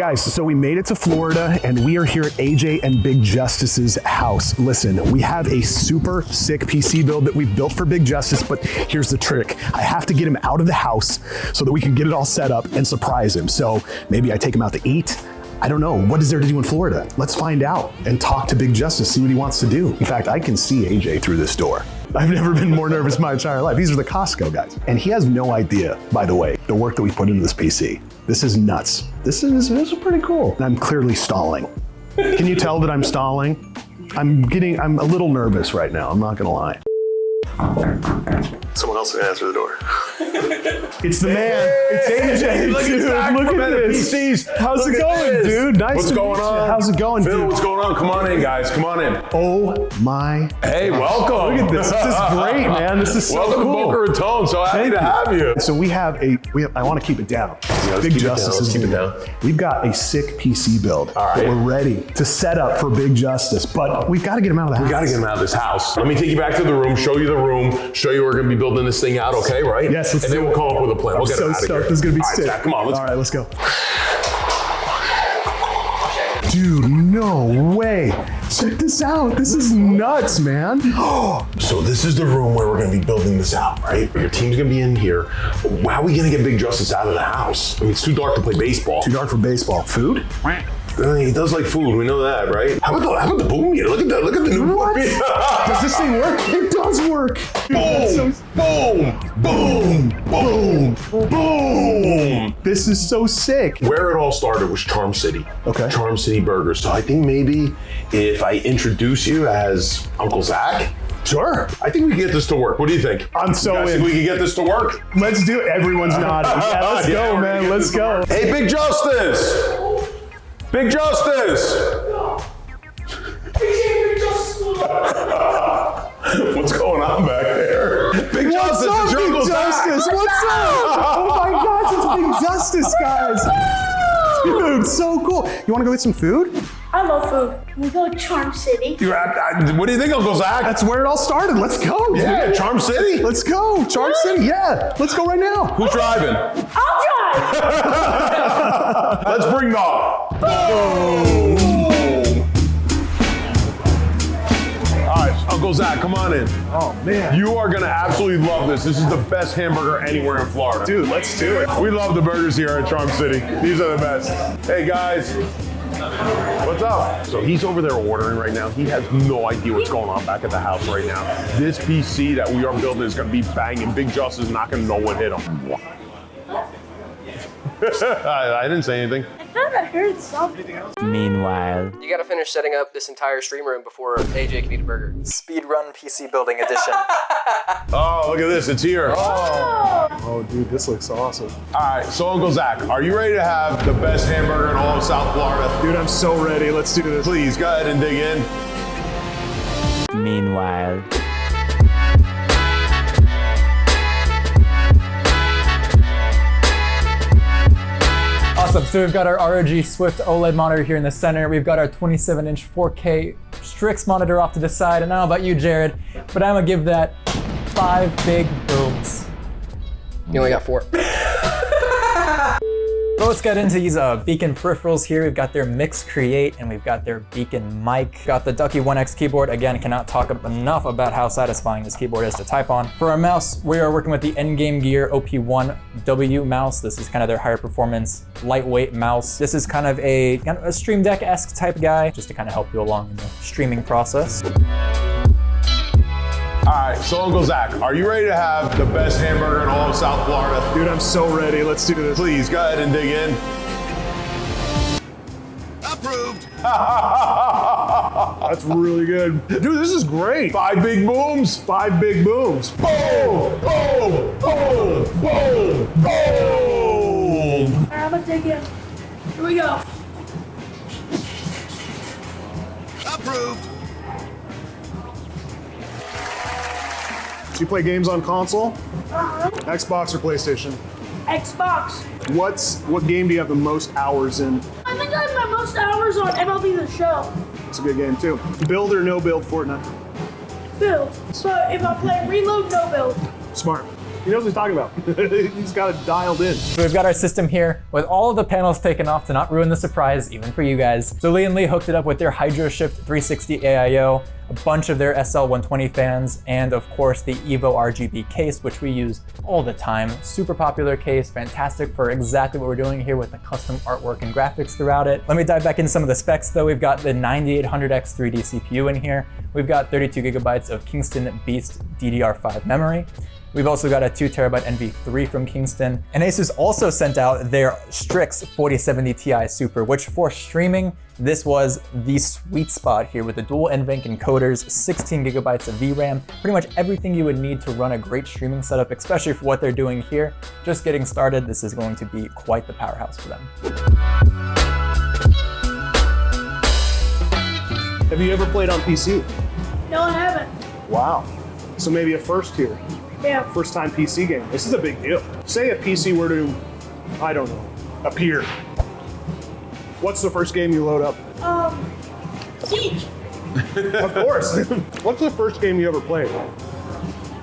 guys, so we made it to Florida and we are here at AJ and Big Justice's house. Listen, we have a super sick PC build that we built for Big Justice, but here's the trick. I have to get him out of the house so that we can get it all set up and surprise him. So maybe I take him out to eat. I don't know, what is there to do in Florida? Let's find out and talk to Big Justice, see what he wants to do. In fact, I can see AJ through this door. I've never been more nervous in my entire life. These are the Costco guys. And he has no idea, by the way, the work that we put into this PC. This is nuts. This is pretty cool. I'm clearly stalling. Can you tell that I'm stalling? I'm a little nervous right now, I'm not gonna lie. Someone else can answer the door. It's the man. It's AJ. Look at this. PCs. How's it going, dude? Nice. What's going on? How's it going, Phil, dude? what's going on? Come on in, guys. Come on in. Oh my. Hey, welcome. Look at this. This is great, man. This is so welcome cool. Welcome to Boca Raton. So happy to have you. So we have I want to keep it down. Yeah, Big Justice is keep it down. We've got a sick PC build that we're ready to set up for Big Justice, but we've got to get him out of the house. We got to get him out of this house. Let me take you back to the room, show you the room, show you we're going to be building this thing out, okay, right? Yes, let's and then we'll come up with a plan. We'll get it out of here. This is going to be sick. Zach, come on, let's All right, let's go. Dude, no way. Check this out. This is nuts, man. So this is the room where we're going to be building this out, right? Your team's going to be in here. How are we going to get Big Justice out of the house? I mean, it's too dark to play baseball. Too dark for baseball. Food? He does like food, we know that, right? How about the boom meter? Look at the new boom meter. Does this thing work? It does work. Boom, boom, boom, boom. This is so sick. Where it all started was Charm City. Okay. Charm City Burgers. So I think maybe if I introduce you as Uncle Zach. Sure. I think we can get this to work. What do you think? I'm so in. Think we can get this to work? Let's do it. Everyone's nodding. Yeah, let's go, man. Let's go. Hey, Big Justice. Big Justice! What's going on back there? Big Justice, What's up, Big Justice? What's up? Oh my gosh, it's Big Justice, guys. Dude, so cool. You want to go get some food? I love food. We go to Charm City. What do you think, Uncle Zach? That's where it all started. Let's go. Yeah, Charm City? Let's go. Charm City, yeah. Let's go right now. Who's driving? I'll drive. Let's bring the boom! All right, Uncle Zach, come on in. Oh, man. You are gonna absolutely love this. This is the best hamburger anywhere in Florida. Dude, let's do it. We love the burgers here at Charm City. These are the best. Hey, guys. What's up? So he's over there ordering right now. He has no idea what's going on back at the house right now. This PC that we are building is gonna be banging. Big Justice is not gonna know what hit him. I didn't say anything. I thought I heard something. Meanwhile, You gotta finish setting up this entire stream room before AJ can eat a burger. Speedrun PC Building Edition. Oh, look at this, it's here. Oh, dude, this looks awesome. All right, so Uncle Zach, are you ready to have the best hamburger in all of South Florida? Dude, I'm so ready. Let's do this. Please, go ahead and dig in. Meanwhile, Awesome, so we've got our ROG Swift OLED monitor here in the center. We've got our 27-inch 4K Strix monitor off to the side. And I don't know about you, Jared, but I'm gonna give that 5 big booms. You only got 4. So let's get into these Beacn peripherals here. We've got their Mix Create and we've got their Beacn mic. Got the Ducky 1X keyboard. Again, cannot talk enough about how satisfying this keyboard is to type on. For our mouse, we are working with the Endgame Gear OP1W mouse. This is kind of their higher performance, lightweight mouse. This is kind of a Stream Deck-esque type guy, just to kind of help you along in the streaming process. All right, so Uncle Zach, are you ready to have the best hamburger in all of South Florida? Dude, I'm so ready. Let's do this. Please, go ahead and dig in. Approved. That's really good. Dude, this is great. 5 big booms. 5 big booms. Boom, boom, boom, boom, boom. Alright, I'm gonna dig in. Here we go. Approved. Do you play games on console? Xbox or PlayStation? Xbox. What game do you have the most hours in? I think I have my most hours on MLB The Show. It's a good game too. Build or no build Fortnite? Build. So if I play reload, no build. Smart. He knows what he's talking about. He's got it dialed in. So we've got our system here with all of the panels taken off to not ruin the surprise, even for you guys. So Lee and Lee hooked it up with their Hydro Shift 360 AIO, a bunch of their SL120 fans, and of course the Evo RGB case, which we use all the time. Super popular case, fantastic for exactly what we're doing here with the custom artwork and graphics throughout it. Let me dive back into some of the specs though. We've got the 9800X 3D CPU in here. We've got 32 gigabytes of Kingston Beast DDR5 memory. We've also got a 2TB NV3 from Kingston. And ASUS also sent out their Strix 4070 Ti Super, which for streaming, this was the sweet spot here with the dual NVENC encoders, 16 gigabytes of VRAM, pretty much everything you would need to run a great streaming setup, especially for what they're doing here. Just getting started, this is going to be quite the powerhouse for them. Have you ever played on PC? No, I haven't. Wow. So maybe a first here. Yeah. First time PC game. This is a big deal. Say a PC were to, I don't know, appear. What's the first game you load up? Siege. Of course. What's the first game you ever played?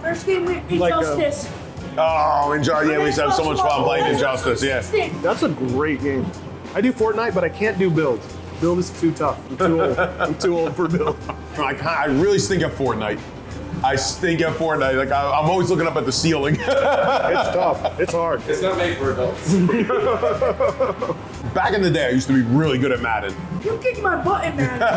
First game with Like, Injustice. Oh, enjoy. Yeah, we used to have so much fun playing Injustice, yeah. That's a great game. I do Fortnite, but I can't do build. Build is too tough. I'm too old. I'm too old for build. I really stink at Fortnite. I stink at Fortnite. Like I'm always looking up at the ceiling. It's tough. It's hard. It's not made for adults. Back in the day, I used to be really good at Madden. You kicked my butt in man. Ever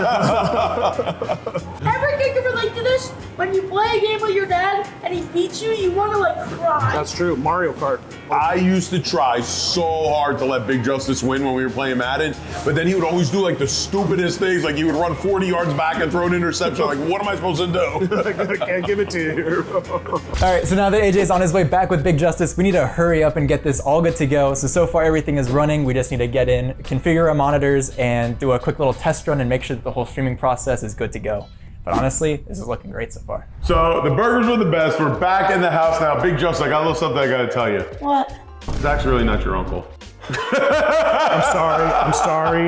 can relate to this? When you play a game with your dad and he beats you, you want to like cry. That's true. Mario Kart. I used to try so hard to let Big Justice win when we were playing Madden, but then he would always do like the stupidest things. Like he would run 40 yards back and throw an interception. Like, what am I supposed to do? I can't give it to you. All right, so now that AJ's on his way back with Big Justice, we need to hurry up and get this all good to go. So far everything is running. We just need to get in, configure our monitors, and do a quick little test run and make sure that the whole streaming process is good to go. But honestly, this is looking great so far. So the burgers were the best. We're back in the house now. Big Justice, I got a little something I gotta tell you. What? Zach's really not your uncle. I'm sorry. I'm sorry.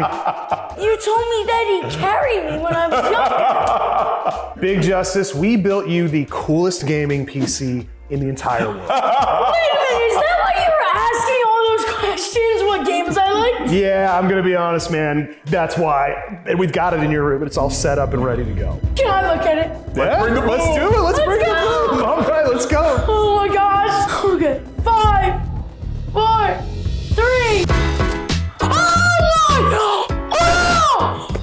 You told me that he carried me when I was younger. Big Justice, we built you the coolest gaming PC in the entire world. Wait a minute, is that why you were asking all those questions? What games I like? Yeah, I'm gonna be honest, man. That's why. And we've got it in your room. It's all set up and ready to go. Can I look at it? Yeah, bring the let's boom. do it. Let's bring go. the boom. All right, let's go. Oh my gosh. Okay. 5, 4, 3. Oh my!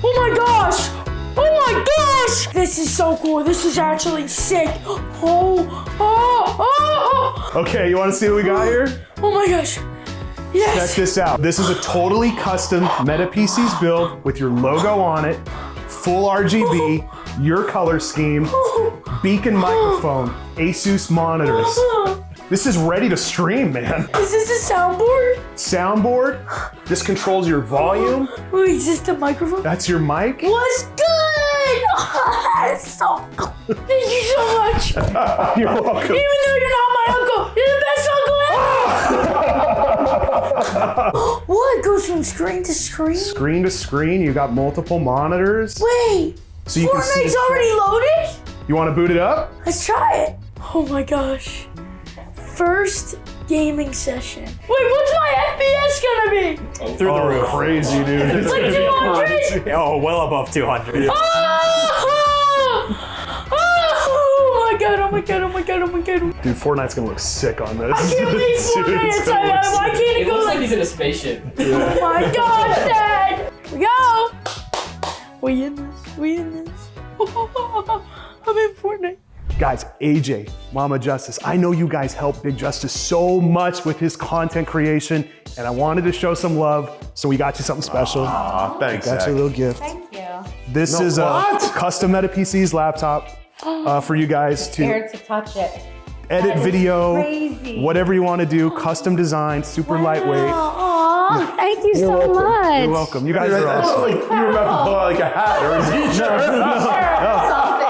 Oh my gosh! Oh my gosh! This is so cool. This is actually sick. Okay, you want to see what we got here? Oh my gosh. Yes. Check this out. This is a totally custom Meta PCs build with your logo on it, full RGB, your color scheme, Beacn microphone, ASUS monitors. This is ready to stream, man. Is this a soundboard? Soundboard. This controls your volume. Wait, is this the microphone? That's your mic. What's good? That's so cool. Thank you so much. You're welcome. Even though you're not my uncle, you're the best uncle ever. What goes from screen to screen? Screen to screen, you got multiple monitors. Wait, So you can see Fortnite's the- already loaded? You want to boot it up? Let's try it. Oh my gosh. First gaming session. Wait, what's my FPS gonna be? Through the roof. Crazy, dude. It's like 200? Oh, well above 200. Oh my god, oh my god, oh my god, oh my god. Dude, Fortnite's gonna look sick on this. I can't believe Dude, Fortnite it's gonna look Why can't it It go looks like like he's in a spaceship. Oh my gosh, Dad! Here we go! We in this, we in this. I'm in Fortnite. Guys, AJ, Mama Justice, I know you guys help Big Justice so much with his content creation, and I wanted to show some love, so we got you something special. Aw, thanks, Got Zach. you a little gift. Thank you. This is a custom Meta PC's laptop for you guys to Scared to touch it. edit That is video, crazy. whatever you want to do, custom designed, super lightweight. Aw, thank you so welcome. much. You're welcome. You guys are That's awesome. like you were about to pull out like a hat or a t-shirt.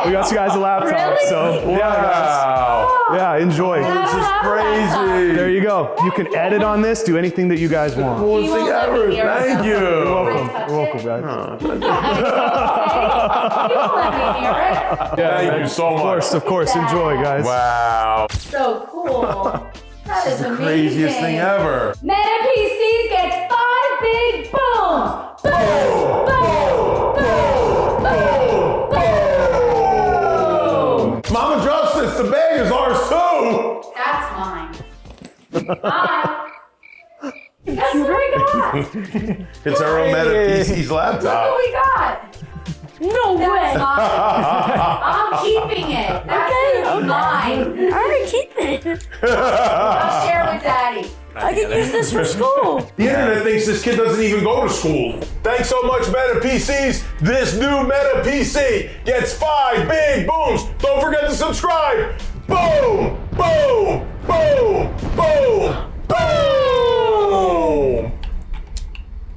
We got you guys a laptop. Really? So Wow. yeah, enjoy. This is crazy. There you go. You can edit on this, do anything that you guys want. Coolest thing ever. Thank you. You're welcome. You're welcome, guys. Thank you so much. Of course. Enjoy, guys. Wow. So cool. That is amazing. Craziest thing ever. Meta PCs gets 5 big booms. Boom, boom, boom, boom, boom. Mama Justice, the bag is ours too. That's mine. Bye. That's what we got. It's our own Meta PC's Look laptop. what we got. No That's way. mine. I'm keeping it. That's mine. All right, keep it. I'll share with Daddy. I can use this for school. The internet thinks this kid doesn't even go to school. Thanks so much, Meta PCs. This new Meta PC gets 5 big booms. Don't forget to subscribe. Boom, boom, boom, boom, boom.